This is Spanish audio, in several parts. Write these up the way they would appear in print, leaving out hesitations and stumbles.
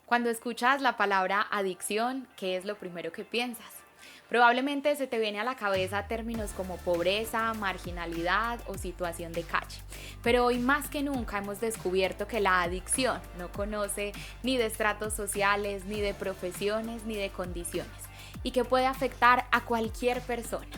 Cuando escuchas la palabra adicción, ¿qué es lo primero que piensas? Probablemente se te viene a la cabeza términos como pobreza, marginalidad o situación de calle. Pero hoy más que nunca hemos descubierto que la adicción no conoce ni de estratos sociales, ni de profesiones, ni de condiciones, y que puede afectar a cualquier persona.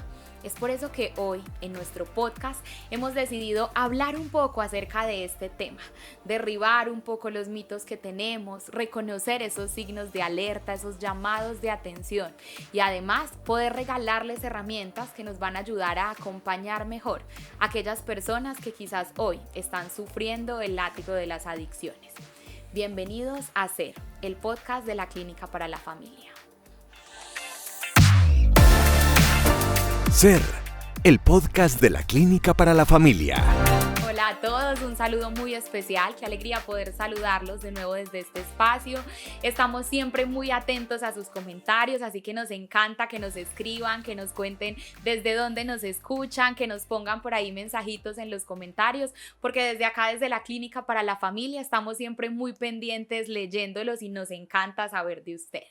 Es por eso que hoy en nuestro podcast hemos decidido hablar un poco acerca de este tema, derribar un poco los mitos que tenemos, reconocer esos signos de alerta, esos llamados de atención y además poder regalarles herramientas que nos van a ayudar a acompañar mejor a aquellas personas que quizás hoy están sufriendo el látigo de las adicciones. Bienvenidos a Ser, el podcast de la Clínica para la Familia. Ser, el podcast de la Clínica para la Familia. Hola a todos, un saludo muy especial, qué alegría poder saludarlos de nuevo desde este espacio. Estamos siempre muy atentos a sus comentarios, así que nos encanta que nos escriban, que nos cuenten desde dónde nos escuchan, que nos pongan por ahí mensajitos en los comentarios, porque desde acá, desde la Clínica para la Familia, estamos siempre muy pendientes leyéndolos y nos encanta saber de ustedes.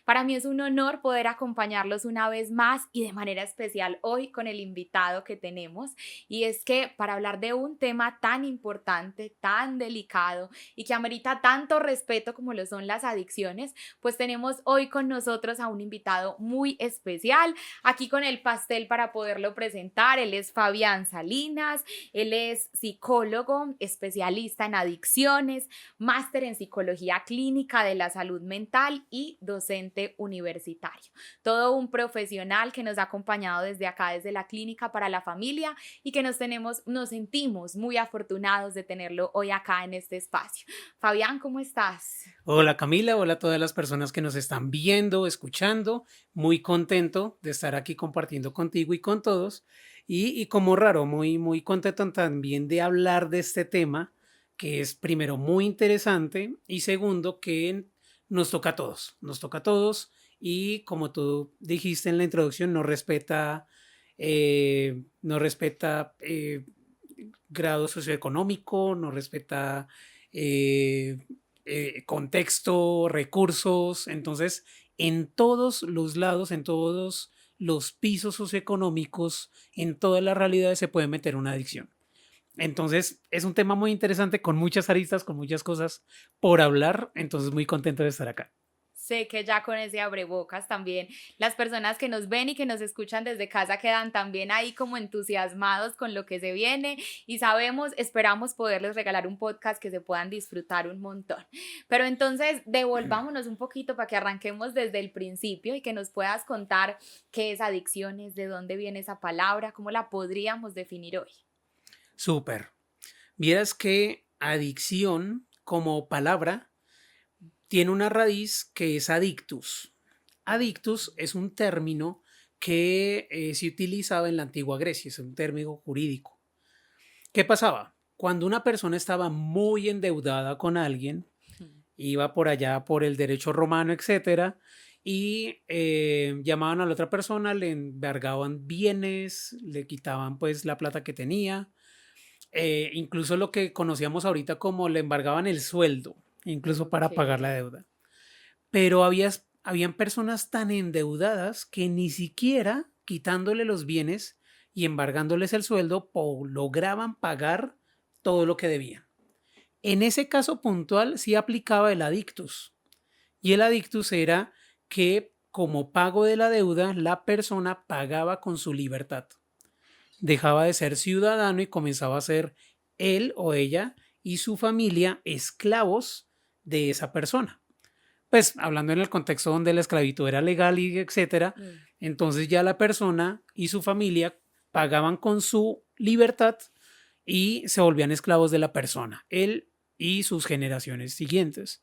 Para mí es un honor poder acompañarlos una vez más y de manera especial hoy con el invitado que tenemos, y es que para hablar de un tema tan importante, tan delicado y que amerita tanto respeto como lo son las adicciones, pues tenemos hoy con nosotros a un invitado muy especial, aquí con el pastel para poderlo presentar. Él es Fabián Salinas, él es psicólogo, especialista en adicciones, máster en psicología clínica de la salud mental y docente universitario. Todo un profesional que nos ha acompañado desde acá, desde la Clínica para la Familia, y que nos sentimos muy afortunados de tenerlo hoy acá en este espacio. Fabián, ¿cómo estás? Hola Camila, hola a todas las personas que nos están viendo, escuchando. Muy contento de estar aquí compartiendo contigo y con todos. Y como raro, muy contento también de hablar de este tema, que es primero muy interesante y segundo que nos toca a todos y como tú dijiste en la introducción, no respeta grado socioeconómico, no respeta eh, contexto, recursos. Entonces, en todos los lados, en todos los pisos socioeconómicos, en todas las realidades se puede meter una adicción. Entonces, es un tema muy interesante con muchas aristas, con muchas cosas por hablar. Entonces, muy contento de estar acá. Sé que ya con ese abrebocas también las personas que nos ven y que nos escuchan desde casa quedan también ahí como entusiasmados con lo que se viene, y esperamos poderles regalar un podcast que se puedan disfrutar un montón. Pero entonces devolvámonos un poquito para que arranquemos desde el principio y que nos puedas contar qué es adicciones, de dónde viene esa palabra, cómo la podríamos definir hoy. Súper. Vieras que adicción como palabra tiene una raíz que es adictus. Adictus es un término que se utilizaba en la antigua Grecia, es un término jurídico. ¿Qué pasaba? Cuando una persona estaba muy endeudada con alguien, iba por allá por el derecho romano, etcétera, y llamaban a la otra persona, le embargaban bienes, le quitaban pues la plata que tenía, incluso lo que conocíamos ahorita como le embargaban el sueldo, incluso Ok. para pagar la deuda. Pero habían personas tan endeudadas que ni siquiera quitándole los bienes y embargándoles el sueldo lograban pagar todo lo que debían. En ese caso puntual sí aplicaba el adictus. Y el adictus era que como pago de la deuda, la persona pagaba con su libertad. Dejaba de ser ciudadano y comenzaba a ser él o ella y su familia esclavos de esa persona. Pues hablando en el contexto donde la esclavitud era legal y etcétera, Mm. entonces ya la persona y su familia pagaban con su libertad y se volvían esclavos de la persona, él y sus generaciones siguientes.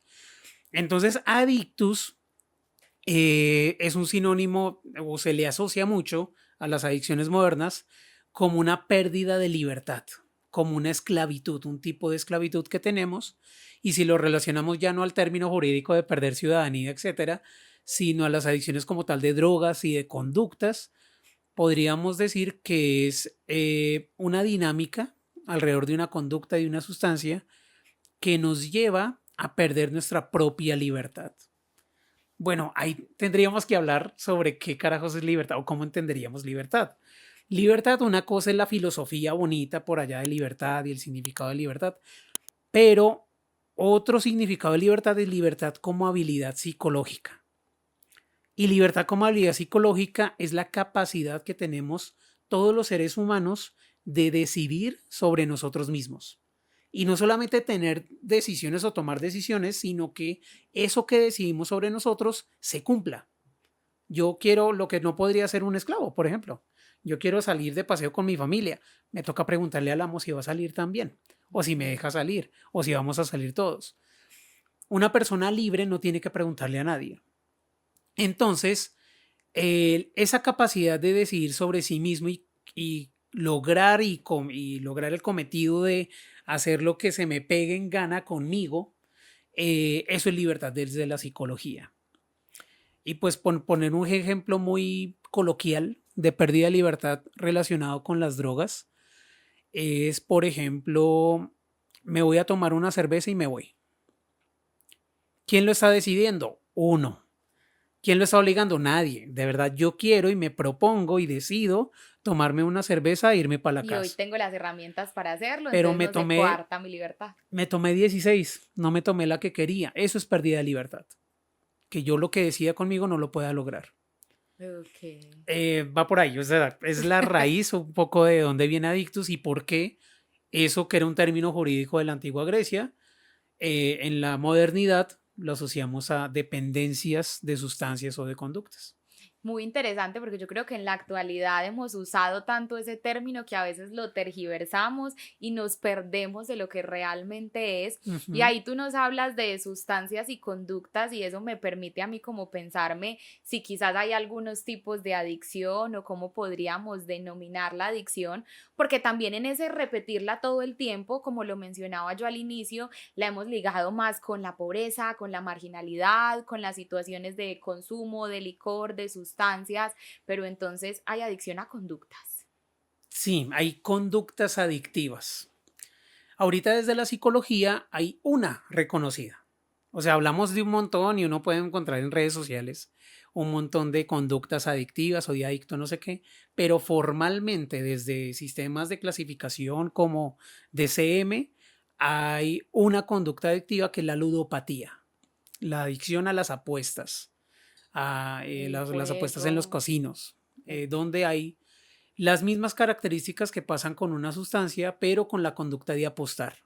Entonces, adictus es un sinónimo o se le asocia mucho a las adicciones modernas como una pérdida de libertad, como una esclavitud, un tipo de esclavitud que tenemos. Y si lo relacionamos ya no al término jurídico de perder ciudadanía, etcétera, sino a las adicciones como tal de drogas y de conductas, podríamos decir que es una dinámica alrededor de una conducta y una sustancia que nos lleva a perder nuestra propia libertad. Bueno, ahí tendríamos que hablar sobre qué carajos es libertad o cómo entenderíamos libertad. Libertad, una cosa es la filosofía bonita por allá de libertad y el significado de libertad, pero otro significado de libertad es libertad como habilidad psicológica. Y libertad como habilidad psicológica es la capacidad que tenemos todos los seres humanos de decidir sobre nosotros mismos. Y no solamente tener decisiones o tomar decisiones, sino que eso que decidimos sobre nosotros se cumpla. Yo quiero lo que no podría ser un esclavo, por ejemplo. Yo quiero salir de paseo con mi familia. Me toca preguntarle al amo si va a salir también, o si me deja salir, o si vamos a salir todos. Una persona libre no tiene que preguntarle a nadie. Entonces, esa capacidad de decidir sobre sí mismo y lograr y lograr el cometido de hacer lo que se me pegue en gana conmigo, eso es libertad desde la psicología. Y pues poner un ejemplo muy coloquial de pérdida de libertad relacionado con las drogas es, por ejemplo, me voy a tomar una cerveza y me voy. ¿Quién lo está decidiendo? Uno. ¿Quién lo está obligando? Nadie. De verdad, yo quiero y me propongo y decido tomarme una cerveza e irme para la Y hoy casa. tengo las herramientas para hacerlo, Pero entonces no se coarta mi libertad. me tomé 16, no me tomé la que quería. Eso es pérdida de libertad. Que yo lo que decida conmigo no lo pueda lograr. Okay. Va por ahí, o sea, es la raíz un poco de dónde viene adictus y por qué eso que era un término jurídico de la antigua Grecia, en la modernidad lo asociamos a dependencias de sustancias o de conductas. Muy interesante porque yo creo que en la actualidad hemos usado tanto ese término que a veces lo tergiversamos y nos perdemos de lo que realmente es. Y ahí tú nos hablas de sustancias y conductas y eso me permite a mí como pensarme si quizás hay algunos tipos de adicción o cómo podríamos denominar la adicción, porque también en ese repetirla todo el tiempo, como lo mencionaba yo al inicio, la hemos ligado más con la pobreza, con la marginalidad, con las situaciones de consumo, de licor, de sustancias, pero entonces hay adicción a conductas. Sí, hay conductas adictivas. Ahorita desde la psicología hay una reconocida. O sea, hablamos de un montón y uno puede encontrar en redes sociales un montón de conductas adictivas o de adicto no sé qué, pero formalmente desde sistemas de clasificación como DCM hay una conducta adictiva que es la ludopatía, la adicción a las apuestas, a El las apuestas en los juego. casinos, donde hay las mismas características que pasan con una sustancia, pero con la conducta de apostar.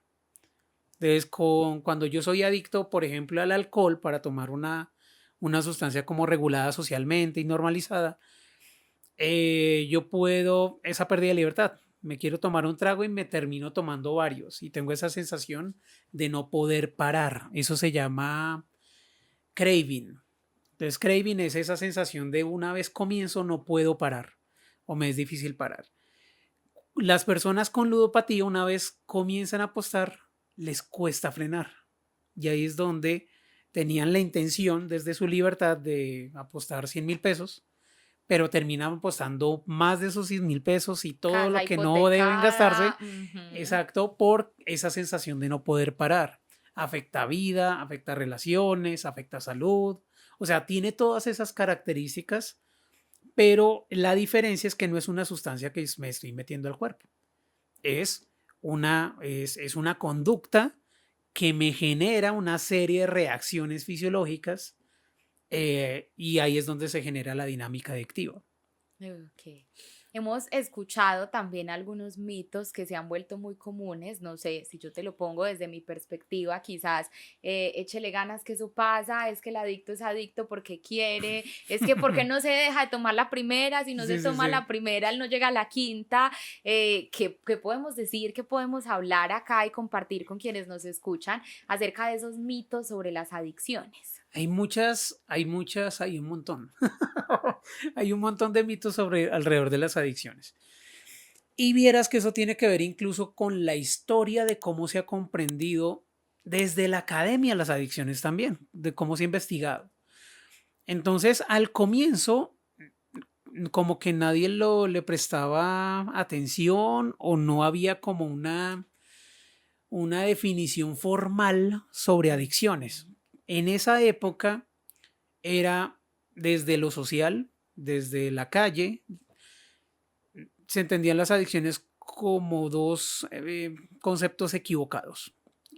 Entonces, cuando yo soy adicto, por ejemplo, al alcohol para tomar una sustancia como regulada socialmente y normalizada, yo puedo, esa pérdida de libertad, me quiero tomar un trago y me termino tomando varios y tengo esa sensación de no poder parar. Eso se llama craving. Entonces, craving es esa sensación de una vez comienzo no puedo parar o me es difícil parar. Las personas con ludopatía, una vez comienzan a apostar, les cuesta frenar. Y ahí es donde tenían la intención desde su libertad de apostar 100,000 pesos, pero terminan apostando más de esos 100,000 pesos y todo Casa lo que no deben gastarse, hipotecada. Ujú. exacto, por esa sensación de no poder parar. Afecta vida, afecta relaciones, afecta salud. O sea, tiene todas esas características, pero la diferencia es que no es una sustancia que me estoy metiendo al cuerpo. Es una conducta que me genera una serie de reacciones fisiológicas, y ahí es donde se genera la dinámica adictiva. Ok. Hemos escuchado también algunos mitos que se han vuelto muy comunes. No sé si yo te lo pongo desde mi perspectiva, quizás échele ganas que eso pasa, es que el adicto es adicto porque quiere, es que porque no se deja de tomar la primera, si no se Sí, sí, toma sí. la primera, él no llega a la quinta. ¿Qué podemos decir? ¿Qué podemos hablar acá y compartir con quienes nos escuchan acerca de esos mitos sobre las adicciones? Hay un montón. Hay un montón de mitos alrededor de las adicciones. Y vieras que eso tiene que ver incluso con la historia de cómo se ha comprendido desde la academia las adicciones también, de cómo se ha investigado. Entonces, al comienzo, como que nadie le prestaba atención o no había como una definición formal sobre adicciones. En esa época era desde lo social, desde la calle, se entendían las adicciones como dos conceptos equivocados.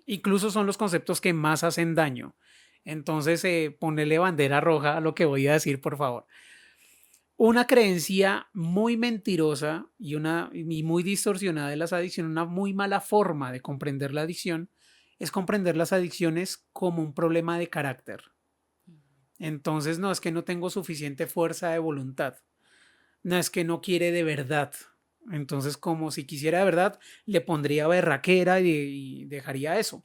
Incluso son los conceptos que más hacen daño. Entonces, ponele bandera roja a lo que voy a decir, por favor. Una creencia muy mentirosa y muy distorsionada de las adicciones, una muy mala forma de comprender la adicción, es comprender las adicciones como un problema de carácter. Entonces, no es que no tengo suficiente fuerza de voluntad, no es que no quiere de verdad. Entonces, como si quisiera de verdad, le pondría berraquera y dejaría eso.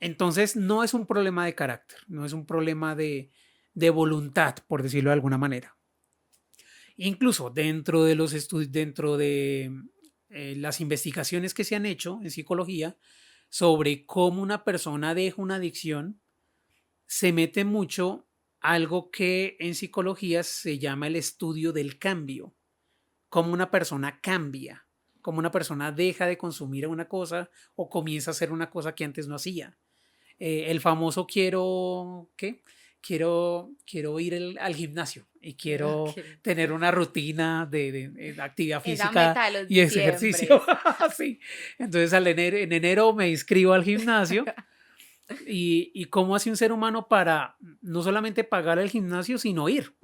Entonces, no es un problema de carácter, no es un problema de voluntad, por decirlo de alguna manera. Incluso dentro de los estudios, dentro de las investigaciones que se han hecho en psicología sobre cómo una persona deja una adicción, se mete mucho algo que en psicología se llama el estudio del cambio, cómo una persona cambia, cómo una persona deja de consumir una cosa o comienza a hacer una cosa que antes no hacía. El famoso ¿qué? Quiero ir al gimnasio y quiero Okay. tener una rutina de actividad Esa física meta de los y ese ejercicio. diciembres. Sí. Entonces en enero me inscribo al gimnasio y cómo hace un ser humano para no solamente pagar el gimnasio, sino ir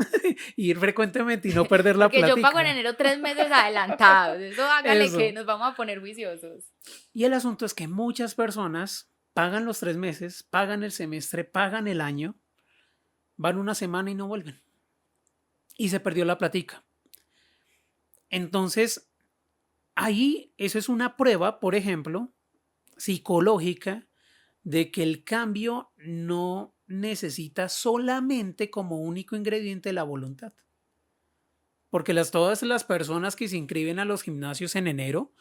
frecuentemente y no perder la Porque yo pago en plática. enero 3 meses adelantados. Eso hágale que Eso. nos vamos a poner juiciosos. Y el asunto es que muchas personas pagan los 3 meses, pagan el semestre, pagan el año, van una semana y no vuelven. Y se perdió la plática. Entonces, ahí eso es una prueba, por ejemplo, psicológica de que el cambio no necesita solamente como único ingrediente la voluntad. Porque todas las personas que se inscriben a los gimnasios en enero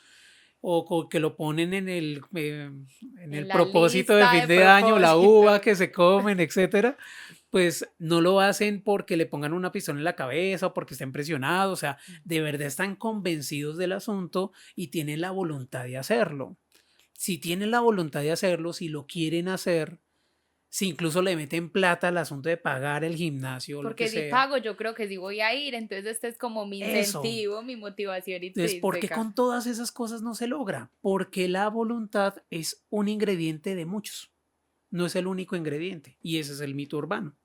o que lo ponen en el La propósito de lista fin de de año, la uva propósitos. que se comen, etcétera, pues no lo hacen porque le pongan una pistola en la cabeza o porque estén presionados, o sea, de verdad están convencidos del asunto y tienen la voluntad de hacerlo. Si tienen la voluntad de hacerlo, si lo quieren hacer, si incluso le meten plata al asunto de pagar el gimnasio o lo que Porque si sea, pago, yo creo que sí voy a ir. Entonces este es como mi eso. incentivo, mi motivación Entonces, ¿por qué intrínseca. con todas esas cosas no se logra? Porque la voluntad es un ingrediente de muchos, no es el único ingrediente, y ese es el mito urbano.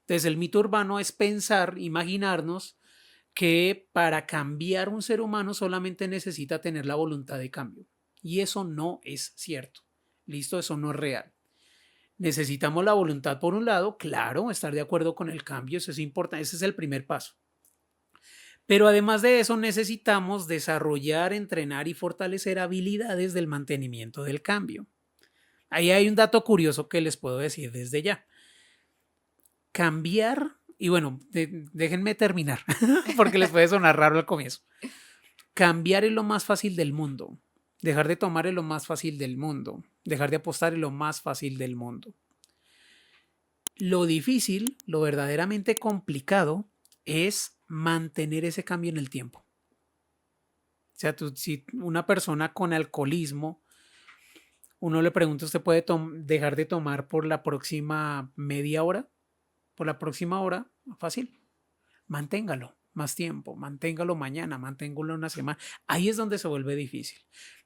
Entonces, el mito urbano es pensar, imaginarnos que para cambiar un ser humano solamente necesita tener la voluntad de cambio. Y eso no es cierto. Listo, eso no es real. Necesitamos la voluntad por un lado, claro, estar de acuerdo con el cambio, eso es importante, ese es el primer paso. Pero además de eso necesitamos desarrollar, entrenar y fortalecer habilidades del mantenimiento del cambio. Ahí hay un dato curioso que les puedo decir desde ya. Cambiar, y bueno, déjenme terminar, porque les puede sonar raro al comienzo. Cambiar es lo más fácil del mundo. Dejar de tomar es lo más fácil del mundo. Dejar de apostar es lo más fácil del mundo. Lo difícil, lo verdaderamente complicado, es mantener ese cambio en el tiempo. O sea, si una persona con alcoholismo, uno le pregunta, ¿usted puede dejar de tomar por la próxima media hora? Por la próxima hora, fácil. Manténgalo más tiempo, manténgalo mañana, manténgalo una semana. Ahí es donde se vuelve difícil.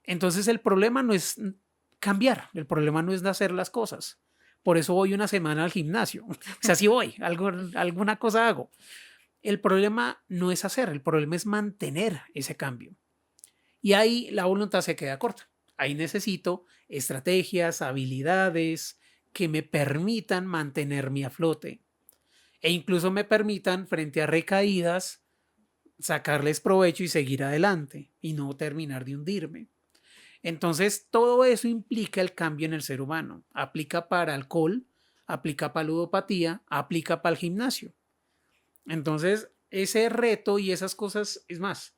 Entonces el problema no es cambiar, el problema no es de hacer las cosas. Por eso voy una semana al gimnasio. O sea, sí voy, alguna cosa hago. El problema no es hacer, el problema es mantener ese cambio. Y ahí la voluntad se queda corta. Ahí necesito estrategias, habilidades que me permitan mantenerme a flote e incluso me permitan frente a recaídas sacarles provecho y seguir adelante y no terminar de hundirme. Entonces todo eso implica el cambio en el ser humano. Aplica para alcohol, aplica para ludopatía, aplica para el gimnasio. Entonces ese reto y esas cosas, es más,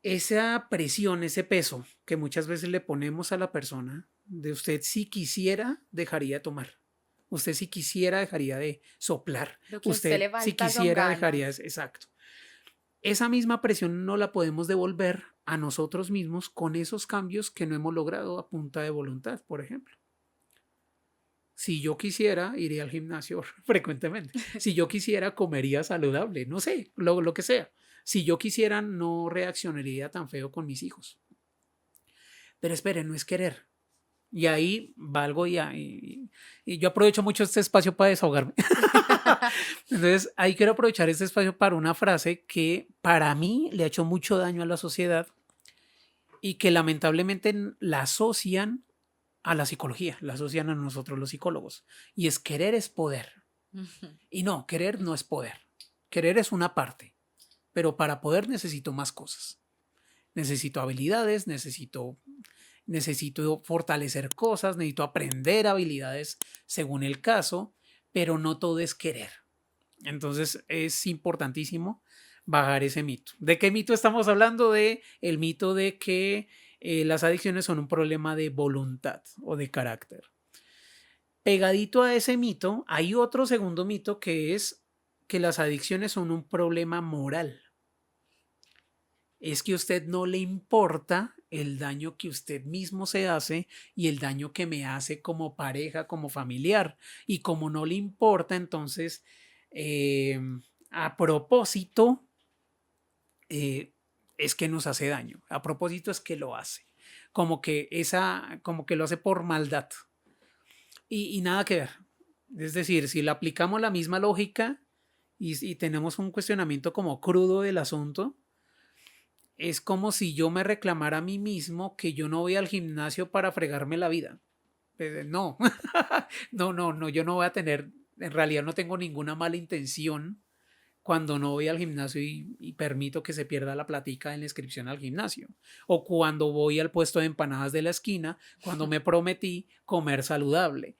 esa presión, ese peso que muchas veces le ponemos a la persona, de usted si quisiera dejaría de tomar, usted si quisiera dejaría de soplar, Lo que a usted usted le si falta son quisiera dejaría, ganas. exacto. esa misma presión no la podemos devolver a nosotros mismos con esos cambios que no hemos logrado a punta de voluntad, por ejemplo. Si yo quisiera, iría al gimnasio frecuentemente. Si yo quisiera, comería saludable, no sé, lo que sea. Si yo quisiera, no reaccionaría tan feo con mis hijos. Pero esperen, no es querer. Y ahí valgo y yo aprovecho mucho este espacio para desahogarme. Entonces, ahí quiero aprovechar este espacio para una frase que para mí le ha hecho mucho daño a la sociedad y que lamentablemente la asocian a la psicología, la asocian a nosotros los psicólogos. Y es querer es poder. Y no, querer no es poder. Querer es una parte, pero para poder necesito más cosas. Necesito habilidades, necesito fortalecer cosas, necesito aprender habilidades según el caso, pero no todo es querer. Entonces es importantísimo bajar ese mito. ¿De qué mito estamos hablando? De el mito de que las adicciones son un problema de voluntad o de carácter. Pegadito a ese mito, hay otro segundo mito que es que las adicciones son un problema moral. Es que a usted no le importa el daño que usted mismo se hace y el daño que me hace como pareja, como familiar. Y como no le importa, entonces, a propósito, es que nos hace daño. A propósito es que lo hace. Como que lo hace por maldad. Y nada que ver. Es decir, si le aplicamos la misma lógica y tenemos un cuestionamiento como crudo del asunto, es como si yo me reclamara a mí mismo que yo no voy al gimnasio para fregarme la vida. No, no, yo no voy a tener, en realidad no tengo ninguna mala intención cuando no voy al gimnasio y permito que se pierda la platica en la inscripción al gimnasio. O cuando voy al puesto de empanadas de la esquina, cuando me prometí comer saludable.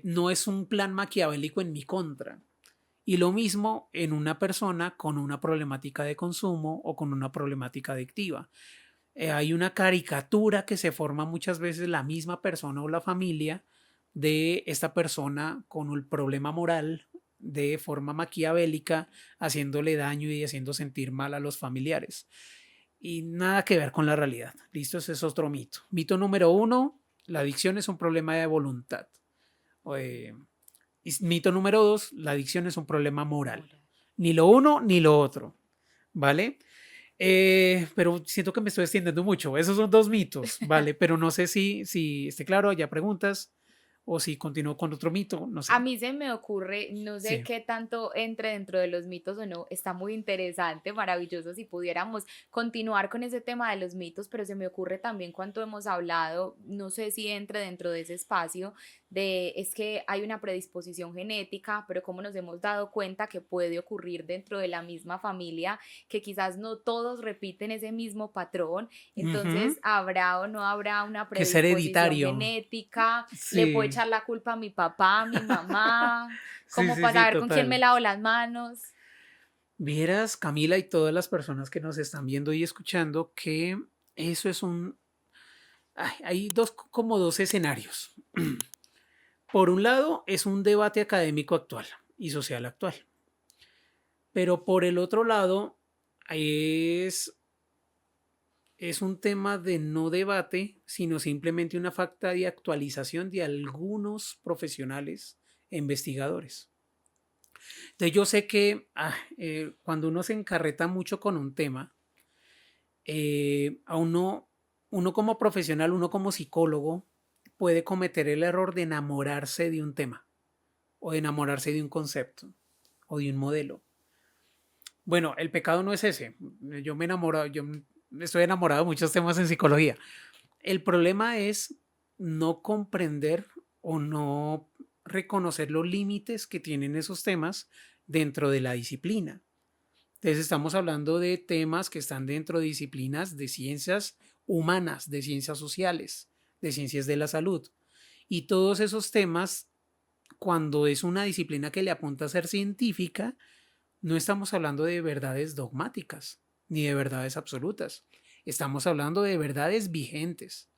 No es un plan maquiavélico en mi contra. Y lo mismo en una persona con una problemática de consumo o con una problemática adictiva. Hay una caricatura que se forma muchas veces la misma persona o la familia de esta persona con el problema moral de forma maquiavélica, haciéndole daño y haciendo sentir mal a los familiares. Y nada que ver con la realidad. Listo, ese es otro mito. Mito número 1, la adicción es un problema de voluntad. Mito número 2, la adicción es un problema moral. Ni lo uno ni lo otro, ¿vale? Pero siento que me estoy extendiendo mucho. Esos son 2 mitos, ¿vale? Pero no sé si esté claro, ya preguntas o si continúo con otro mito, no sé. A mí se me ocurre, no sé Sí. qué tanto entre dentro de los mitos o no, está muy interesante, maravilloso si pudiéramos continuar con ese tema de los mitos, pero se me ocurre también cuando hemos hablado, no sé si entre dentro de ese espacio, es que hay una predisposición genética, pero como nos hemos dado cuenta que puede ocurrir dentro de la misma familia, que quizás no todos repiten ese mismo patrón, entonces Ujú. habrá o no habrá una Que es predisposición hereditario. genética, le puedo Sí, echar la culpa a mi papá, a mi mamá, sí, como sí, para sí, saber con quién me total. lavo las manos. Vieras, Camila y todas las personas que nos están viendo y escuchando, que eso es hay como dos escenarios. Por un lado, es un debate académico actual y social actual. Pero por el otro lado, es un tema de no debate, sino simplemente una falta de actualización de algunos profesionales e investigadores. Entonces yo sé que cuando uno se encarreta mucho con un tema, a uno como profesional, uno como psicólogo, puede cometer el error de enamorarse de un tema o de enamorarse de un concepto o de un modelo. Bueno, el pecado no es ese. Yo estoy enamorado de muchos temas en psicología. El problema es no comprender o no reconocer los límites que tienen esos temas dentro de la disciplina. Entonces estamos hablando de temas que están dentro de disciplinas de ciencias humanas, de ciencias sociales, de ciencias de la salud. Y todos esos temas, cuando es una disciplina que le apunta a ser científica, no estamos hablando de verdades dogmáticas ni de verdades absolutas. Estamos hablando de verdades vigentes.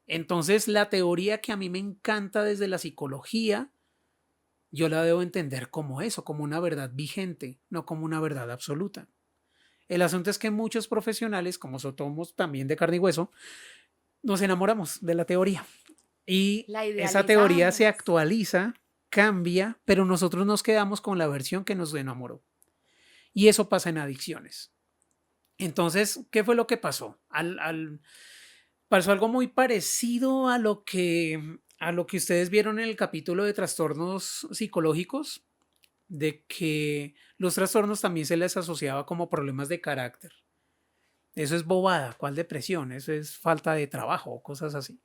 Entonces, la teoría que a mí me encanta desde la psicología yo la debo entender como eso, como una verdad vigente, no como una verdad absoluta. El asunto es que muchos profesionales, como somos también de carne y hueso, nos enamoramos de la teoría y La esa teoría se idealizamos. actualiza, cambia, pero nosotros nos quedamos con la versión que nos enamoró. Y eso pasa en adicciones. Entonces, ¿qué fue lo que pasó? Pasó algo muy parecido a lo que ustedes vieron en el capítulo de trastornos psicológicos, de que los trastornos también se les asociaba como problemas de carácter. Eso es bobada, ¿cuál depresión? Eso es falta de trabajo, cosas así.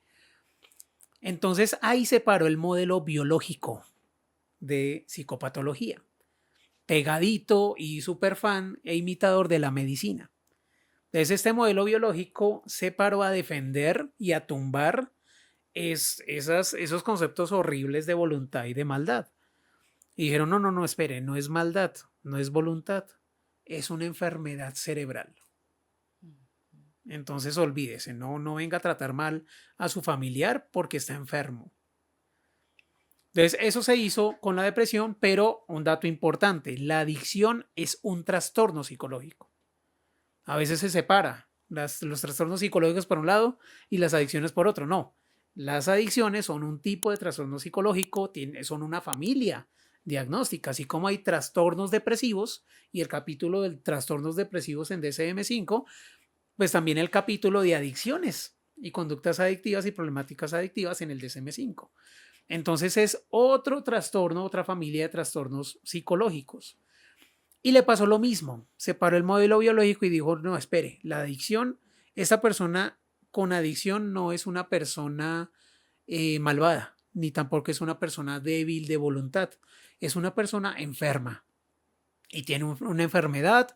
Entonces ahí se paró el modelo biológico de psicopatología, pegadito y súper fan e imitador de la medicina. Entonces este modelo biológico se paró a defender y a tumbar esos conceptos horribles de voluntad y de maldad. Y dijeron, no, no, no, espere, no es maldad, no es voluntad, es una enfermedad cerebral. Entonces olvídese, no venga a tratar mal a su familiar porque está enfermo. Entonces eso se hizo con la depresión, pero un dato importante, la adicción es un trastorno psicológico. A veces se separa los trastornos psicológicos por un lado y las adicciones por otro. No, las adicciones son un tipo de trastorno psicológico, son una familia diagnóstica, así como hay trastornos depresivos y el capítulo de trastornos depresivos en DSM-5, pues también el capítulo de adicciones y conductas adictivas y problemáticas adictivas en el DSM-5. Entonces es otro trastorno, otra familia de trastornos psicológicos. Y le pasó lo mismo, separó el modelo biológico y dijo, no, espere, la adicción, esta persona con adicción no es una persona malvada, ni tampoco es una persona débil de voluntad, es una persona enferma y tiene una enfermedad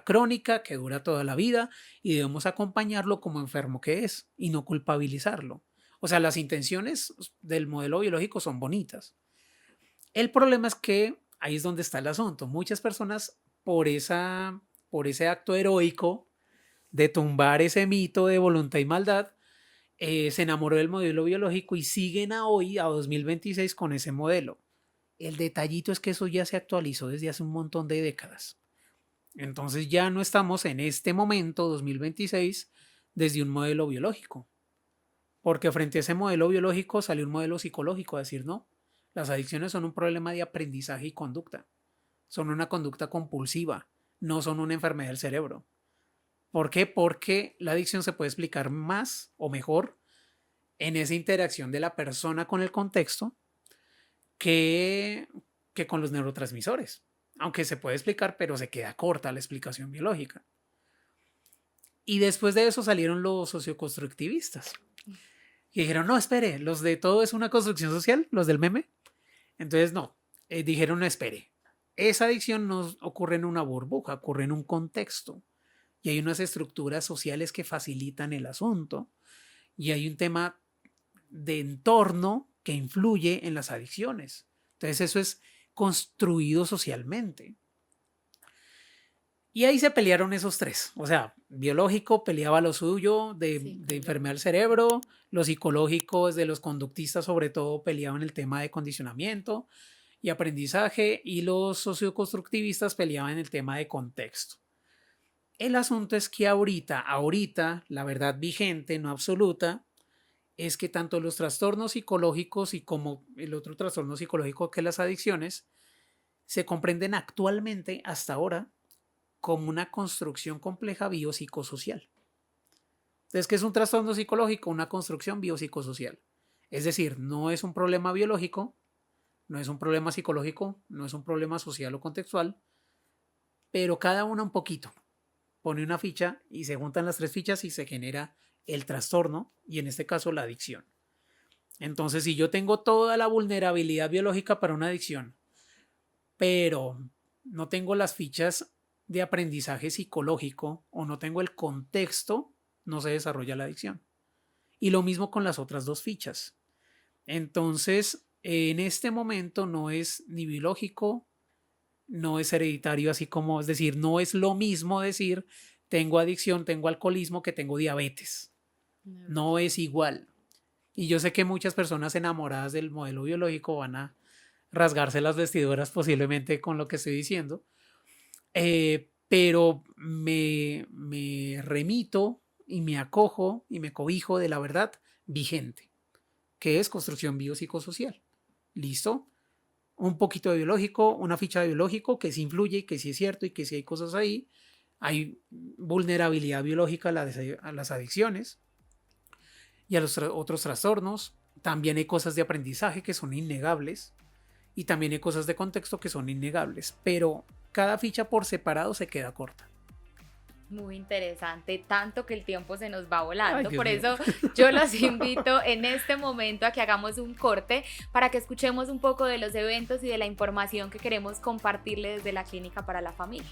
crónica que dura toda la vida y debemos acompañarlo como enfermo que es y no culpabilizarlo. O sea, las intenciones del modelo biológico son bonitas. El problema es que ahí es donde está el asunto. Muchas personas por ese acto heroico de tumbar ese mito de voluntad y maldad, se enamoró del modelo biológico y siguen a hoy, a 2026, con ese modelo. El detallito es que eso ya se actualizó desde hace un montón de décadas. Entonces ya no estamos en este momento, 2026, desde un modelo biológico. Porque frente a ese modelo biológico salió un modelo psicológico a decir, no, las adicciones son un problema de aprendizaje y conducta. Son una conducta compulsiva, no son una enfermedad del cerebro. ¿Por qué? Porque la adicción se puede explicar más o mejor en esa interacción de la persona con el contexto que, que con los neurotransmisores. Aunque se puede explicar, pero se queda corta la explicación biológica. Y después de eso salieron los socioconstructivistas. Y dijeron, no, espere, los de todo es una construcción social, los del meme. Entonces, no, dijeron, no, espere. Esa adicción no ocurre en una burbuja, ocurre en un contexto. Y hay unas estructuras sociales que facilitan el asunto. Y hay un tema de entorno que influye en las adicciones. Entonces, eso es construido socialmente. Y ahí se pelearon esos tres. O sea, biológico peleaba lo suyo de enfermedad del cerebro, lo psicológico desde los conductistas sobre todo peleaban el tema de condicionamiento y aprendizaje y los socioconstructivistas peleaban el tema de contexto. El asunto es que ahorita, la verdad vigente, no absoluta, es que tanto los trastornos psicológicos y como el otro trastorno psicológico que las adicciones se comprenden actualmente hasta ahora como una construcción compleja biopsicosocial. Entonces, ¿qué es un trastorno psicológico? Una construcción biopsicosocial. Es decir, no es un problema biológico, no es un problema psicológico, no es un problema social o contextual, pero cada una un poquito. Pone una ficha y se juntan las tres fichas y se genera el trastorno y en este caso la adicción. Entonces, si yo tengo toda la vulnerabilidad biológica para una adicción, pero no tengo las fichas de aprendizaje psicológico o no tengo el contexto, no se desarrolla la adicción. Y lo mismo con las otras dos fichas. Entonces, en este momento no es ni biológico, no es hereditario, así como, es decir, no es lo mismo decir tengo adicción, tengo alcoholismo que tengo diabetes. No es igual. Y yo sé que muchas personas enamoradas del modelo biológico van a rasgarse las vestiduras posiblemente con lo que estoy diciendo, pero me remito y me acojo y me cobijo de la verdad vigente, que es construcción biopsicosocial. ¿Listo? Un poquito de biológico, una ficha de biológico que sí influye, que sí es cierto y que sí hay cosas ahí. Hay vulnerabilidad biológica a las adicciones y a los otros trastornos. También hay cosas de aprendizaje que son innegables y también hay cosas de contexto que son innegables, pero cada ficha por separado se queda corta. Muy interesante, tanto que el tiempo se nos va Ay, volando. Dios Por mío. eso yo los invito en este momento a que hagamos un corte para que escuchemos un poco de los eventos y de la información que queremos compartirle desde la Clínica para la Familia.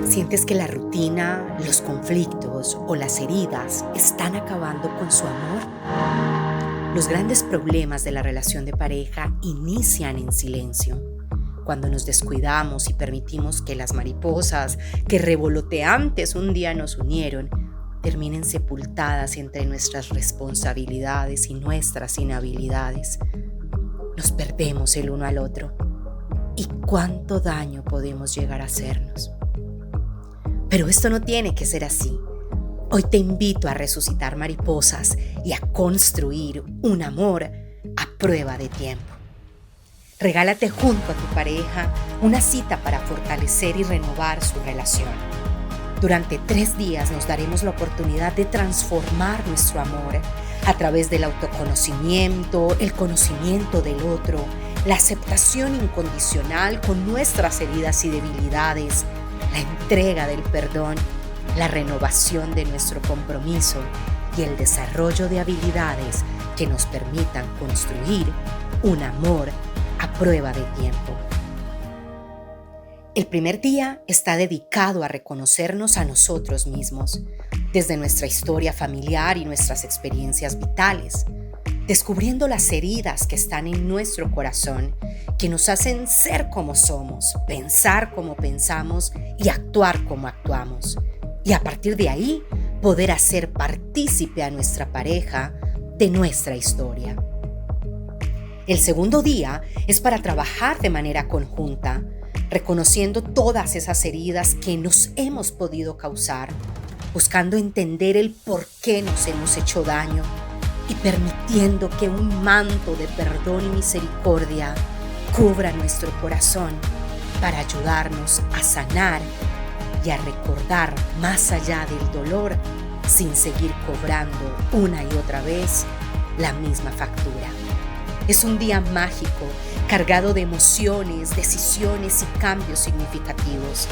¿Sientes que la rutina, los conflictos o las heridas están acabando con su amor? Los grandes problemas de la relación de pareja inician en silencio. Cuando nos descuidamos y permitimos que las mariposas que revoloteantes un día nos unieron terminen sepultadas entre nuestras responsabilidades y nuestras inhabilidades, nos perdemos el uno al otro. ¿Y cuánto daño podemos llegar a hacernos? Pero esto no tiene que ser así. Hoy te invito a resucitar mariposas y a construir un amor a prueba de tiempo. Regálate junto a tu pareja una cita para fortalecer y renovar su relación. Durante 3 días nos daremos la oportunidad de transformar nuestro amor a través del autoconocimiento, el conocimiento del otro, la aceptación incondicional con nuestras heridas y debilidades, la entrega del perdón, la renovación de nuestro compromiso y el desarrollo de habilidades que nos permitan construir un amor a prueba de tiempo. El primer día está dedicado a reconocernos a nosotros mismos, desde nuestra historia familiar y nuestras experiencias vitales, descubriendo las heridas que están en nuestro corazón, que nos hacen ser como somos, pensar como pensamos y actuar como actuamos. Y a partir de ahí, poder hacer partícipe a nuestra pareja de nuestra historia. El segundo día es para trabajar de manera conjunta, reconociendo todas esas heridas que nos hemos podido causar, buscando entender el por qué nos hemos hecho daño y permitiendo que un manto de perdón y misericordia cubra nuestro corazón para ayudarnos a sanar y a recordar más allá del dolor sin seguir cobrando una y otra vez la misma factura. Es un día mágico, cargado de emociones, decisiones y cambios significativos.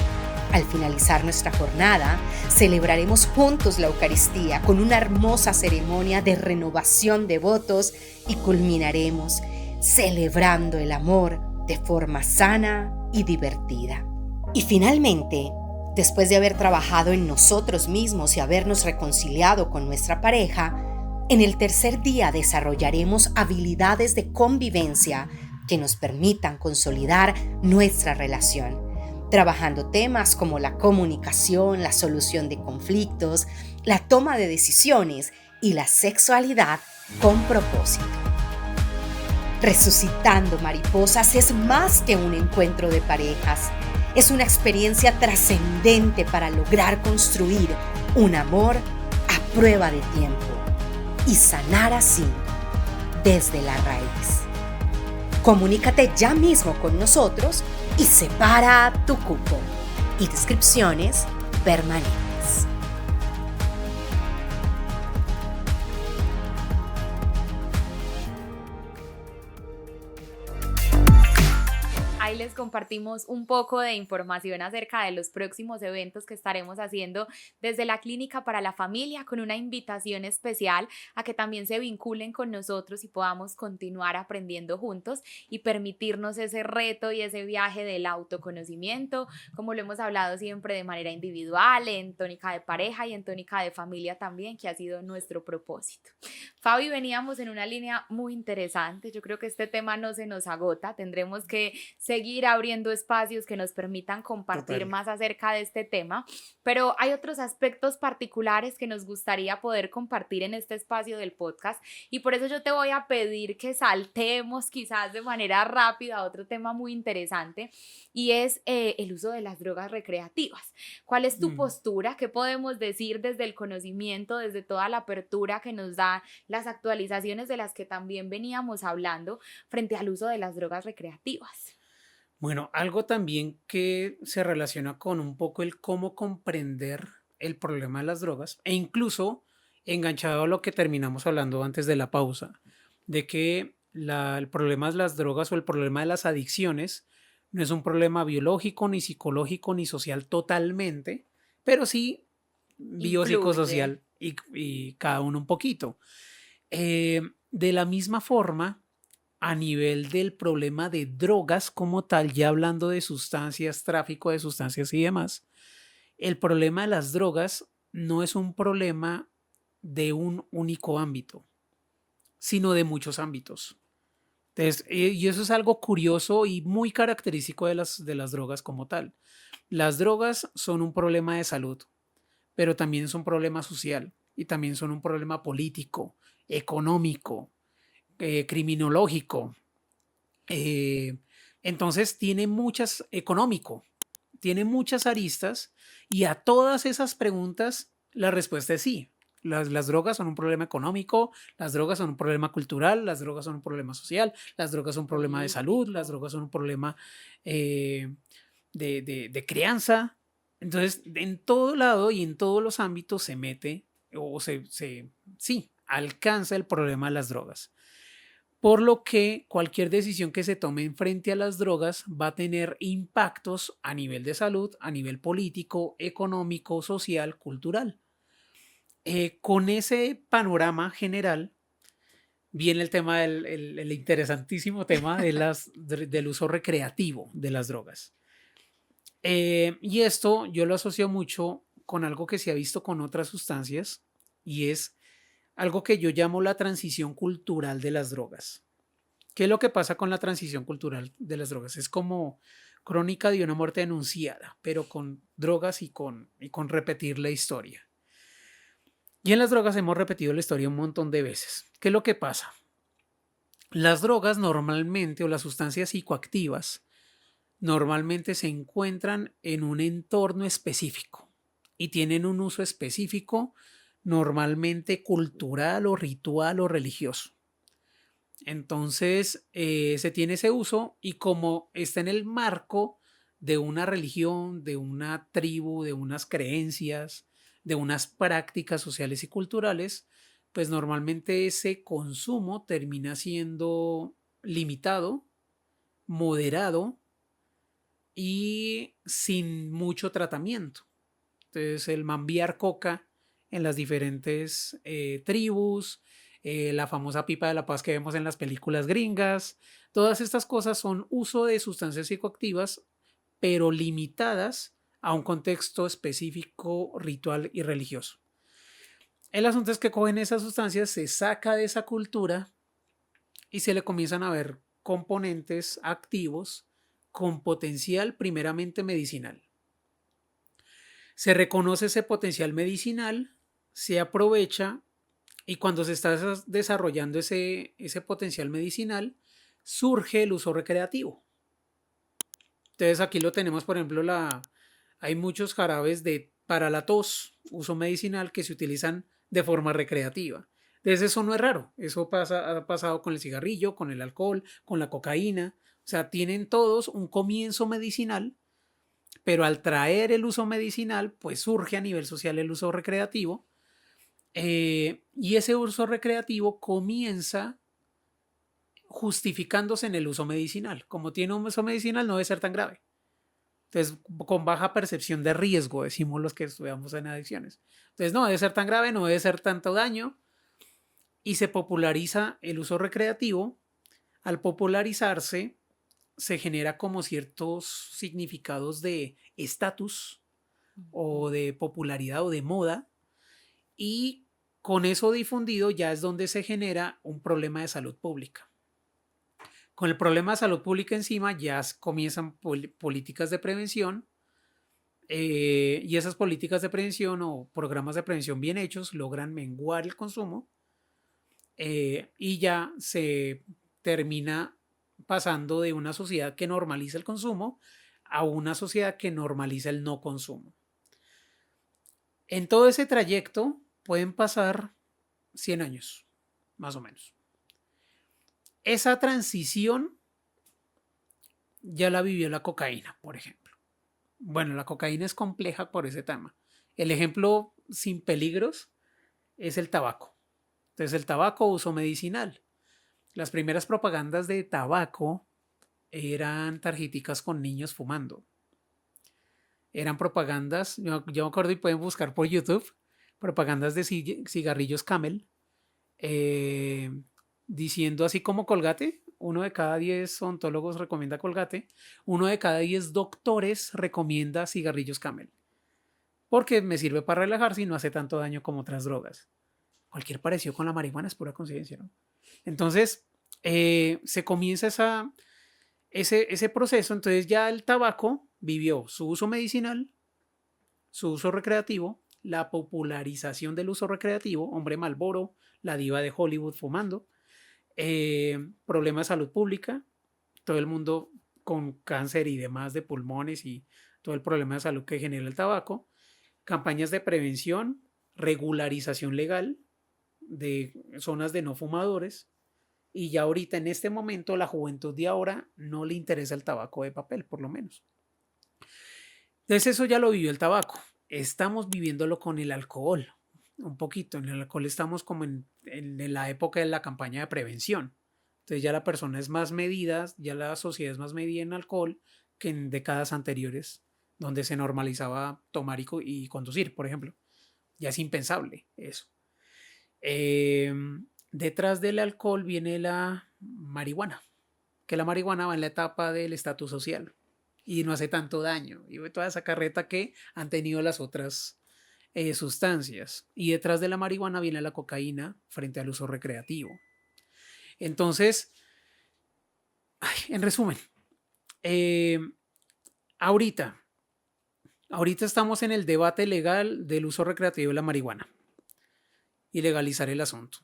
Al finalizar nuestra jornada, celebraremos juntos la Eucaristía con una hermosa ceremonia de renovación de votos y culminaremos celebrando el amor de forma sana y divertida. Y finalmente, después de haber trabajado en nosotros mismos y habernos reconciliado con nuestra pareja, en el tercer día desarrollaremos habilidades de convivencia que nos permitan consolidar nuestra relación, trabajando temas como la comunicación, la solución de conflictos, la toma de decisiones y la sexualidad con propósito. Resucitando Mariposas es más que un encuentro de parejas. Es una experiencia trascendente para lograr construir un amor a prueba de tiempo y sanar así desde la raíz. Comunícate ya mismo con nosotros y separa tu cupo. Inscripciones permanentes. Ahí les compartimos un poco de información acerca de los próximos eventos que estaremos haciendo desde la Clínica para la Familia, con una invitación especial a que también se vinculen con nosotros y podamos continuar aprendiendo juntos y permitirnos ese reto y ese viaje del autoconocimiento, como lo hemos hablado siempre de manera individual, en tónica de pareja y en tónica de familia también, que ha sido nuestro propósito. Fabi, veníamos en una línea muy interesante. Yo creo que este tema no se nos agota. Tendremos que seguir seguir abriendo espacios que nos permitan compartir Total. más acerca de este tema, pero hay otros aspectos particulares que nos gustaría poder compartir en este espacio del podcast y por eso yo te voy a pedir que saltemos quizás de manera rápida a otro tema muy interesante y es el uso de las drogas recreativas. ¿Cuál es tu Mm. postura? ¿Qué podemos decir desde el conocimiento, desde toda la apertura que nos dan las actualizaciones de las que también veníamos hablando frente al uso de las drogas recreativas? Bueno, algo también que se relaciona con un poco el cómo comprender el problema de las drogas e incluso enganchado a lo que terminamos hablando antes de la pausa, de que el problema de las drogas o el problema de las adicciones no es un problema biológico, ni psicológico, ni social totalmente, pero sí Influye. biopsicosocial y cada uno un poquito. De la misma forma, a nivel del problema de drogas como tal, ya hablando de sustancias, tráfico de sustancias y demás, el problema de las drogas no es un problema de un único ámbito, sino de muchos ámbitos. Entonces, y eso es algo curioso y muy característico de las drogas como tal. Las drogas son un problema de salud, pero también es un problema social y también son un problema político, económico, criminológico. Eh, entonces tiene muchas, económico, tiene muchas aristas y a todas esas preguntas la respuesta es sí. Las drogas son un problema económico, las drogas son un problema cultural, las drogas son un problema social, las drogas son un problema de salud, las Político. drogas son un problema eh, de crianza. Entonces, en todo lado y en todos los ámbitos se mete o sí, alcanza el problema de las drogas. Por lo que cualquier decisión que se tome en frente a las drogas va a tener impactos a nivel de salud, a nivel político, económico, social, cultural. Con ese panorama general viene el tema el interesantísimo tema del uso recreativo de las drogas. Y esto yo lo asocio mucho con algo que se ha visto con otras sustancias y es algo que yo llamo la transición cultural de las drogas. ¿Qué es lo que pasa con la transición cultural de las drogas? Es como crónica de una muerte anunciada, pero con drogas y con repetir la historia. Y en las drogas hemos repetido la historia un montón de veces. ¿Qué es lo que pasa? Las drogas normalmente o las sustancias psicoactivas normalmente se encuentran en un entorno específico y tienen un uso específico, normalmente cultural o ritual o religioso. Entonces, se tiene ese uso y como está en el marco de una religión, de una tribu, de unas creencias, de unas prácticas sociales y culturales, pues normalmente ese consumo termina siendo limitado, moderado y sin mucho tratamiento. Entonces, el mambiar coca en las diferentes tribus, la famosa pipa de la paz que vemos en las películas gringas, todas estas cosas son uso de sustancias psicoactivas, pero limitadas a un contexto específico, ritual y religioso. El asunto es que cogen esas sustancias, se saca de esa cultura y se le comienzan a ver componentes activos con potencial primeramente medicinal. Se reconoce ese potencial medicinal, se aprovecha y cuando se está desarrollando ese potencial medicinal, surge el uso recreativo. Entonces aquí lo tenemos, por ejemplo, hay muchos jarabes para la tos, uso medicinal, que se utilizan de forma recreativa. Entonces eso no es raro, eso ha pasado con el cigarrillo, con el alcohol, con la cocaína. O sea, tienen todos un comienzo medicinal, pero al traer el uso medicinal, pues surge a nivel social el uso recreativo. Y ese uso recreativo comienza justificándose en el uso medicinal. Como tiene un uso medicinal, no debe ser tan grave. Entonces, con baja percepción de riesgo, decimos los que estudiamos en adicciones. Entonces, no debe ser tan grave, no debe ser tanto daño. Y se populariza el uso recreativo. Al popularizarse, se genera como ciertos significados de estatus o de popularidad o de moda. Y con eso difundido ya es donde se genera un problema de salud pública. Con el problema de salud pública encima ya comienzan políticas de prevención, y esas políticas de prevención o programas de prevención bien hechos logran menguar el consumo, y ya se termina pasando de una sociedad que normaliza el consumo a una sociedad que normaliza el no consumo. En todo ese trayecto pueden pasar 100 años, más o menos. Esa transición ya la vivió la cocaína, por ejemplo. Bueno, la cocaína es compleja por ese tema. El ejemplo sin peligros es el tabaco. Entonces, el tabaco, uso medicinal. Las primeras propagandas de tabaco eran tarjeticas con niños fumando. Eran propagandas, yo me acuerdo y pueden buscar por YouTube, propagandas de cigarrillos Camel, diciendo así como Colgate, 1 de cada 10 odontólogos recomienda Colgate, 1 de cada 10 doctores recomienda cigarrillos Camel, porque me sirve para relajarse y no hace tanto daño como otras drogas. Cualquier parecido con la marihuana es pura coincidencia, ¿no? Entonces, se comienza ese proceso. Entonces ya el tabaco vivió su uso medicinal, su uso recreativo, la popularización del uso recreativo, hombre Marlboro, la diva de Hollywood fumando, problemas de salud pública, todo el mundo con cáncer y demás de pulmones y todo el problema de salud que genera el tabaco, campañas de prevención, regularización legal de zonas de no fumadores, y ya ahorita en este momento la juventud de ahora no le interesa el tabaco de papel, por lo menos. Entonces eso ya lo vivió el tabaco. Estamos viviéndolo con el alcohol, un poquito. En el alcohol estamos como en la época de la campaña de prevención. Entonces ya la persona es más medida, ya la sociedad es más medida en alcohol que en décadas anteriores, donde se normalizaba tomar y conducir, por ejemplo. Ya es impensable eso. Detrás del alcohol viene la marihuana, que la marihuana va en la etapa del estatus social y no hace tanto daño, y toda esa carreta que han tenido las otras sustancias. Y detrás de la marihuana viene la cocaína frente al uso recreativo. Entonces, en resumen, ahorita estamos en el debate legal del uso recreativo de la marihuana y legalizar el asunto.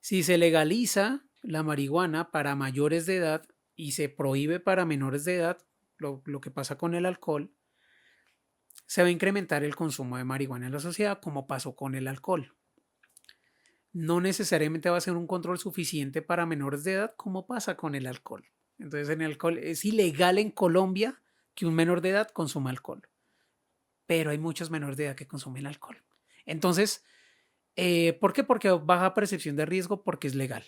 Si se legaliza la marihuana para mayores de edad y se prohíbe para menores de edad, lo que pasa con el alcohol, se va a incrementar el consumo de marihuana en la sociedad, como pasó con el alcohol. No necesariamente va a ser un control suficiente para menores de edad, como pasa con el alcohol. Entonces, en el alcohol es ilegal en Colombia que un menor de edad consuma alcohol, pero hay muchos menores de edad que consumen alcohol. Entonces, ¿por qué? Porque baja percepción de riesgo, porque es legal.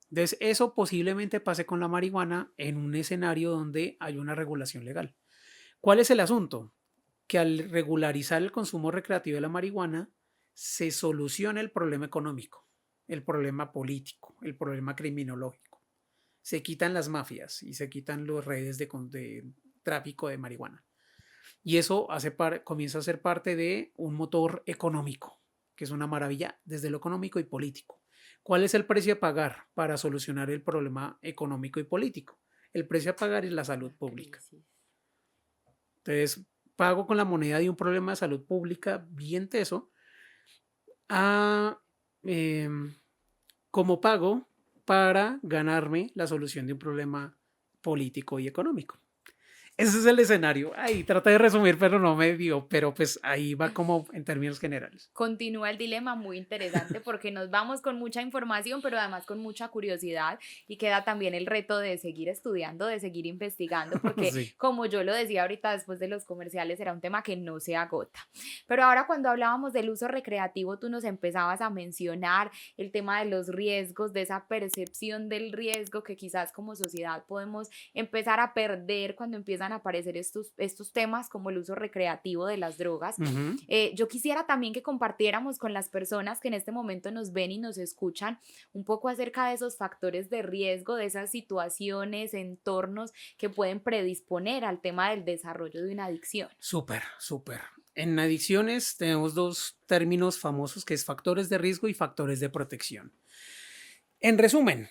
Entonces, eso posiblemente pase con la marihuana en un escenario donde hay una regulación legal. ¿Cuál es el asunto? Que al regularizar el consumo recreativo de la marihuana, se soluciona el problema económico, el problema político, el problema criminológico. Se quitan las mafias y se quitan las redes de tráfico de marihuana. Y eso comienza a ser parte de un motor económico, que es una maravilla desde lo económico y político. ¿Cuál es el precio a pagar para solucionar el problema económico y político? El precio a pagar es la salud pública. Entonces, pago con la moneda de un problema de salud pública bien teso como pago para ganarme la solución de un problema político y económico. Ese es el escenario. Ahí traté de resumir, pero no me dio, pero pues ahí va como en términos generales. Continúa el dilema, muy interesante, porque nos vamos con mucha información, pero además con mucha curiosidad, y queda también el reto de seguir estudiando, de seguir investigando, porque sí, como yo lo decía ahorita después de los comerciales, era un tema que no se agota. Pero ahora, cuando hablábamos del uso recreativo, tú nos empezabas a mencionar el tema de los riesgos, de esa percepción del riesgo que quizás como sociedad podemos empezar a perder cuando empiezan a aparecer estos temas como el uso recreativo de las drogas. Uh-huh. Yo quisiera también que compartiéramos con las personas que en este momento nos ven y nos escuchan un poco acerca de esos factores de riesgo, de esas situaciones, entornos que pueden predisponer al tema del desarrollo de una adicción. Súper. En adicciones tenemos dos términos famosos, que es factores de riesgo y factores de protección. En resumen,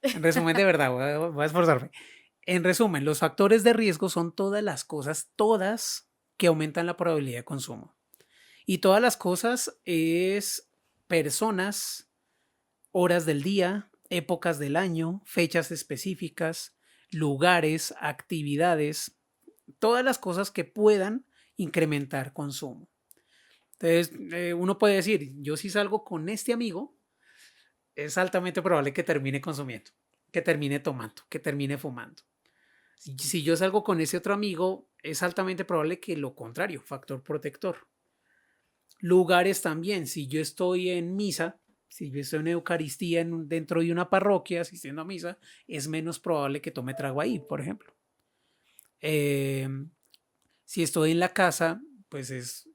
En resumen, de verdad, voy a esforzarme. En resumen, los factores de riesgo son todas las cosas, todas que aumentan la probabilidad de consumo. Y todas las cosas es personas, horas del día, épocas del año, fechas específicas, lugares, actividades, todas las cosas que puedan incrementar consumo. Entonces, uno puede decir, yo si salgo con este amigo, es altamente probable que termine consumiendo, que termine tomando, que termine fumando. Si yo salgo con ese otro amigo, es altamente probable que lo contrario, factor protector. Lugares también, si yo estoy en misa, si yo estoy en Eucaristía dentro de una parroquia asistiendo a misa, es menos probable que tome trago ahí, por ejemplo. Eh, si estoy en la casa, pues es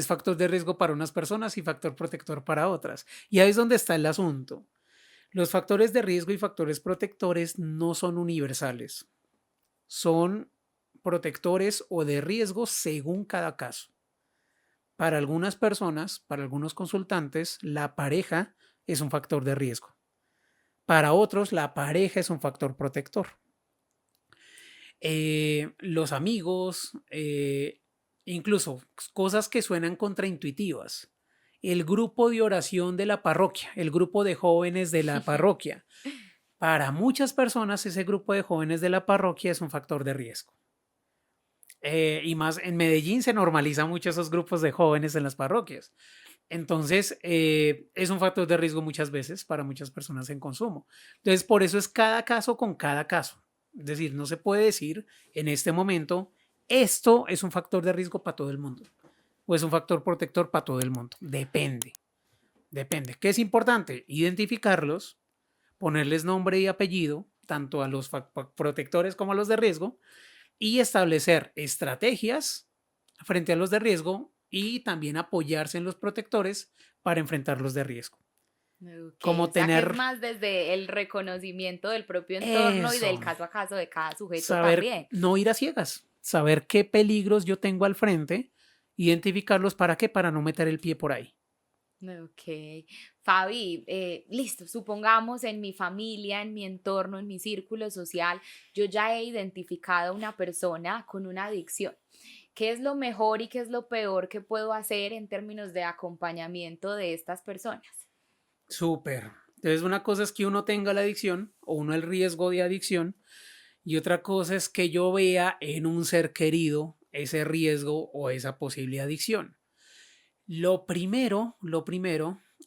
factor de riesgo para unas personas y factor protector para otras. Y ahí es donde está el asunto. Los factores de riesgo y factores protectores no son universales. Son protectores o de riesgo según cada caso. Para algunas personas, para algunos consultantes, la pareja es un factor de riesgo. Para otros, la pareja es un factor protector. Los amigos, incluso cosas que suenan contraintuitivas. El grupo de oración de la parroquia, el grupo de jóvenes de la parroquia. Para muchas personas, ese grupo de jóvenes de la parroquia es un factor de riesgo. Y más en Medellín se normaliza mucho esos grupos de jóvenes en las parroquias. Entonces, es un factor de riesgo muchas veces para muchas personas en consumo. Entonces, por eso es cada caso con cada caso. Es decir, no se puede decir en este momento, esto es un factor de riesgo para todo el mundo o es un factor protector para todo el mundo. Depende. Depende. ¿Qué es importante? Identificarlos, ponerles nombre y apellido, tanto a los protectores como a los de riesgo, y establecer estrategias frente a los de riesgo y también apoyarse en los protectores para enfrentar los de riesgo. Como Como o sea que es tener más desde el reconocimiento del propio entorno y del eso, caso a caso de cada sujeto saber también. no ir a ciegas, saber qué peligros yo tengo al frente, identificarlos para qué, para no meter el pie por ahí. Ok, Fabi, listo, supongamos en mi familia, en mi entorno, en mi círculo social, yo ya he identificado a una persona con una adicción. ¿Qué es lo mejor y qué es lo peor que puedo hacer en términos de acompañamiento de estas personas? Súper. Entonces, una cosa es que uno tenga la adicción o uno el riesgo de adicción y otra cosa es que yo vea en un ser querido ese riesgo o esa posible adicción. Lo primero,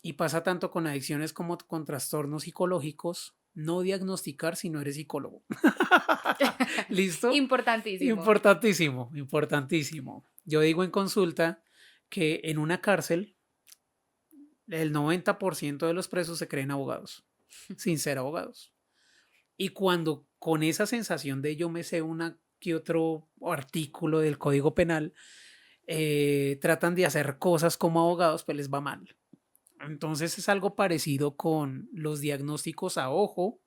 y pasa tanto con adicciones como con trastornos psicológicos, no diagnosticar si no eres psicólogo. ¿Listo? Importantísimo. Importantísimo, importantísimo. Yo digo en consulta que en una cárcel el 90% de los presos se creen abogados, sin ser abogados. Y cuando con esa sensación de yo me sé una que otro artículo del Código Penal, tratan de hacer cosas como abogados, pues les va mal. Entonces es algo parecido con los diagnósticos a ojo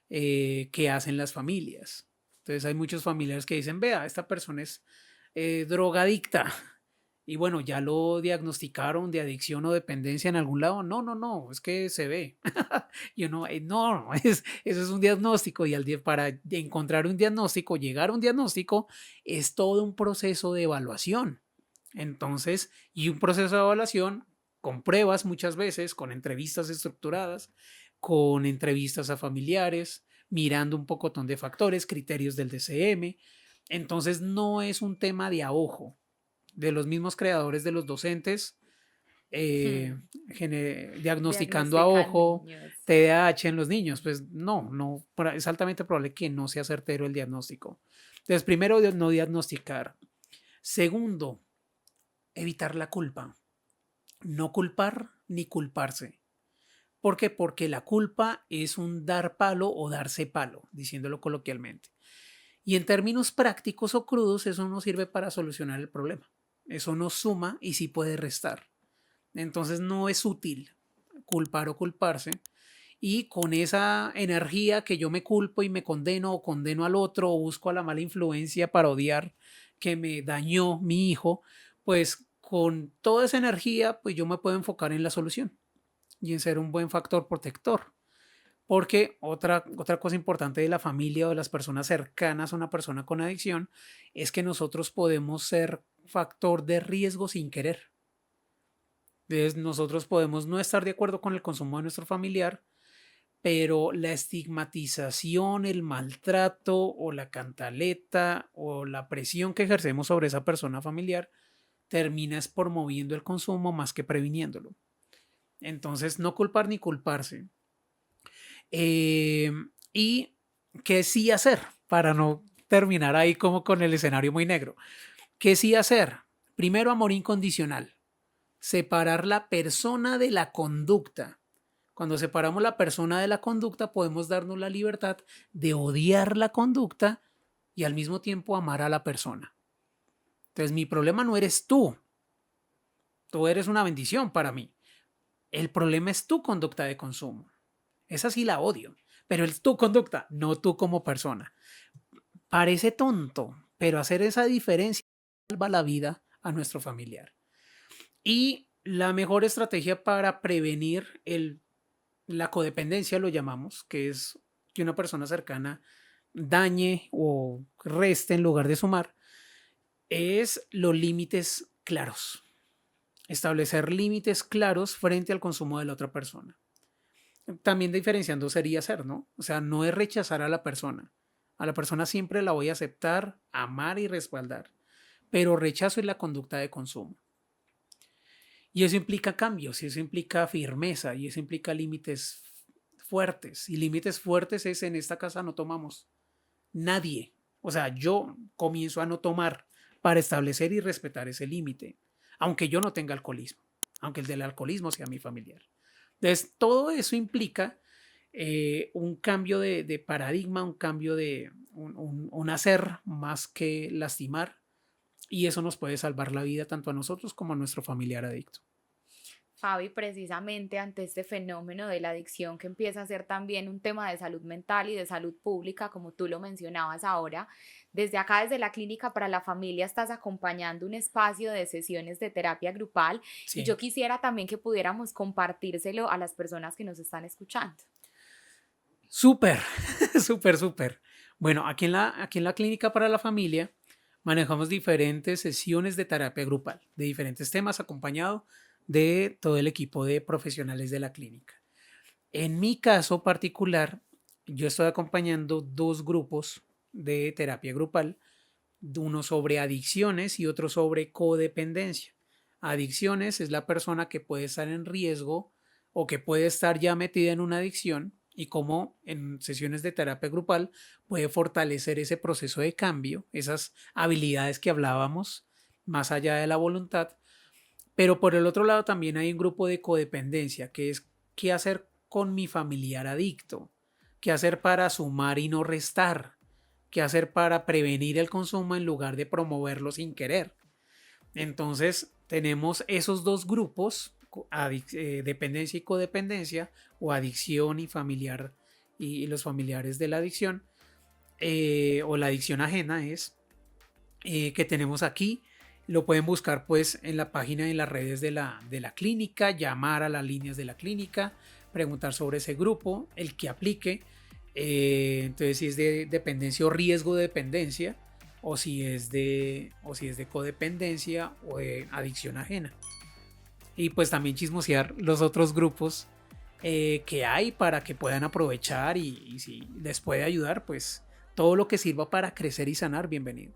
que hacen las familias. Entonces hay muchos familiares que dicen, vea, esta persona es drogadicta. Y bueno, ya lo diagnosticaron de adicción o dependencia en algún lado. No, no, no, es que se ve. Y uno, no, eso es un diagnóstico. Y para encontrar un diagnóstico, llegar a un diagnóstico, es todo un proceso de evaluación. Entonces, y un proceso de evaluación con pruebas muchas veces, con entrevistas estructuradas, con entrevistas a familiares, mirando un pocotón de factores, criterios del DCM. Entonces, no es un tema de a ojo de los mismos creadores de los docentes, diagnosticando a Diagnostican ojo niños. TDAH en los niños. Pues no, es altamente probable que no sea certero el diagnóstico. Entonces, primero, no diagnosticar. Segundo, evitar la culpa. No culpar ni culparse. ¿Por qué? Porque la culpa es un dar palo o darse palo, diciéndolo coloquialmente. Y en términos prácticos o crudos, eso no sirve para solucionar el problema. Eso no suma y sí puede restar. Entonces no es útil culpar o culparse. Y con esa energía que yo me culpo y me condeno o condeno al otro o busco a la mala influencia para odiar que me dañó mi hijo, pues con toda esa energía, pues yo me puedo enfocar en la solución y en ser un buen factor protector. Porque otra cosa importante de la familia o de las personas cercanas a una persona con adicción es que nosotros podemos ser factor de riesgo sin querer. Entonces, nosotros podemos no estar de acuerdo con el consumo de nuestro familiar, pero la estigmatización, el maltrato o la cantaleta o la presión que ejercemos sobre esa persona familiar termina es promoviendo el consumo más que previniéndolo. Entonces, no culpar ni culparse. ¿Y qué sí hacer para no terminar ahí como con el escenario muy negro? ¿Qué sí hacer? Primero, amor incondicional. Separar la persona de la conducta. Cuando separamos la persona de la conducta, podemos darnos la libertad de odiar la conducta y al mismo tiempo amar a la persona. Entonces, mi problema no eres tú. Tú eres una bendición para mí. El problema es tu conducta de consumo. Esa sí la odio, pero es tu conducta, no tú como persona. Parece tonto, pero hacer esa diferencia salva la vida a nuestro familiar. Y la mejor estrategia para prevenir la codependencia, lo llamamos, que es que una persona cercana dañe o reste en lugar de sumar, es los límites claros. Establecer límites claros frente al consumo de la otra persona. También diferenciando sería ser, ¿no? O sea, no es rechazar a la persona. A la persona siempre la voy a aceptar, amar y respaldar. Pero rechazo es la conducta de consumo. Y eso implica cambios, y eso implica firmeza, y eso implica límites fuertes. Y límites fuertes es: en esta casa no tomamos. Nadie. O sea, yo comienzo a no tomar para establecer y respetar ese límite. Aunque yo no tenga alcoholismo. Aunque el del alcoholismo sea mi familiar. Entonces, todo eso implica un cambio de paradigma, un cambio de un hacer más que lastimar, y eso nos puede salvar la vida tanto a nosotros como a nuestro familiar adicto. Fabi, precisamente ante este fenómeno de la adicción que empieza a ser también un tema de salud mental y de salud pública, como tú lo mencionabas ahora, desde acá, desde la Clínica para la Familia, estás acompañando un espacio de sesiones de terapia grupal. Sí. Y yo quisiera también que pudiéramos compartírselo a las personas que nos están escuchando. Súper, súper. Bueno, aquí en la Clínica para la Familia manejamos diferentes sesiones de terapia grupal, de diferentes temas, acompañado de todo el equipo de profesionales de la clínica. En mi caso particular, yo estoy acompañando 2 grupos de terapia grupal, uno sobre adicciones y otro sobre codependencia. Adicciones es la persona que puede estar en riesgo o que puede estar ya metida en una adicción, y cómo en sesiones de terapia grupal puede fortalecer ese proceso de cambio, esas habilidades que hablábamos, más allá de la voluntad. Pero por el otro lado también hay un grupo de codependencia, que es qué hacer con mi familiar adicto, qué hacer para sumar y no restar, qué hacer para prevenir el consumo en lugar de promoverlo sin querer. Entonces tenemos esos 2 grupos, dependencia y codependencia, o adicción y familiar y los familiares de la adicción, o la adicción ajena es, que tenemos aquí. Lo pueden buscar pues en la página y en las redes de la clínica, llamar a las líneas de la clínica, preguntar sobre ese grupo, el que aplique, entonces si es de dependencia o riesgo de dependencia, o si es de codependencia o de adicción ajena. Y pues también chismosear los otros grupos que hay para que puedan aprovechar, y si les puede ayudar, pues todo lo que sirva para crecer y sanar, bienvenido.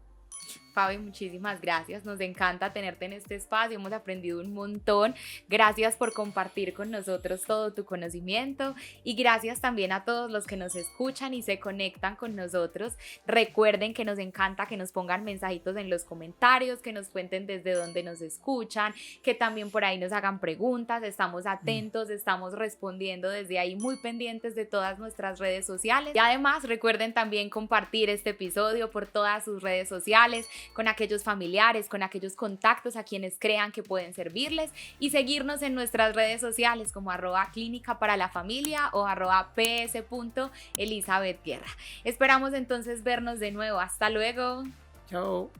Fabi, muchísimas gracias, nos encanta tenerte en este espacio, hemos aprendido un montón, gracias por compartir con nosotros todo tu conocimiento, y gracias también a todos los que nos escuchan y se conectan con nosotros. Recuerden que nos encanta que nos pongan mensajitos en los comentarios, que nos cuenten desde dónde nos escuchan, que también por ahí nos hagan preguntas, estamos atentos, estamos respondiendo desde ahí, muy pendientes de todas nuestras redes sociales, y además recuerden también compartir este episodio por todas sus redes sociales, con aquellos familiares, con aquellos contactos a quienes crean que pueden servirles, y seguirnos en nuestras redes sociales como @Clínica para la Familia o @ps.elizabeth-guerra. Esperamos entonces vernos de nuevo. Hasta luego. Chao.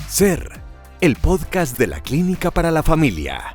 SER, el podcast de la Clínica para la Familia.